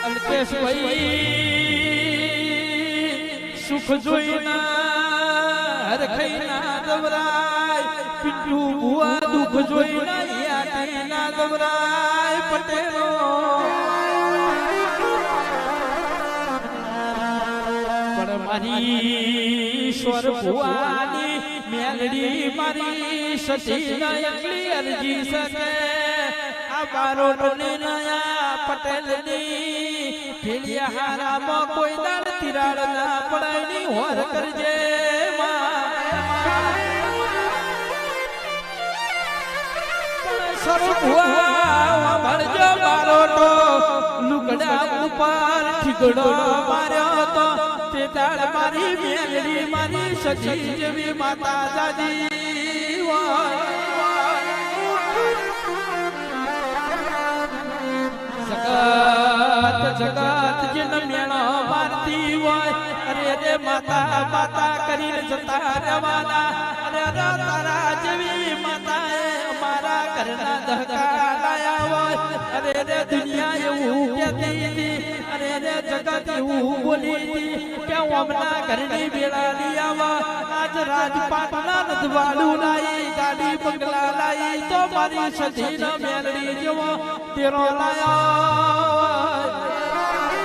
અલ્પેશ ભાઈ સુખ જોઈના હરખઈના દવરાય પિંટુ ભુવા દુઃખ જોઈના યાટીના દવરાય પટેલો પણ મારી સ્વર ભુવાની મેલડી મારી સતીના એકલી અરજી સકે આ બારોટને નયા પટેલની ફેલિયા હારામાં કોઈ દાડ તિરાડ ના પડાયની હોર કરજે સરભુઆ ભણજો બારોટો લુગડા ઉપર ઠીકડો માર્યો તો તે દાડ મારી મેલડી મારી સતી જેવી માતા દાદી જગત જેન મેણો મારતી હોય અરે રે માતા માતા કરીને જતા રહેવાના અરે તારા જેવી માતાએ અમારા ઘરના ધક્કા લાયા હોય અરે રે દુનિયા એવું કહેતી હતી અરે રે જગત એવું બોલી હતી કે હમણાં ઘરની વેળા લઈ આવા આજ રાજપાટના રજવાડું લાઈ ગાડી બંગલા લાઈ તો મારી સતીનો મેલડી જેવો તેરો લાયા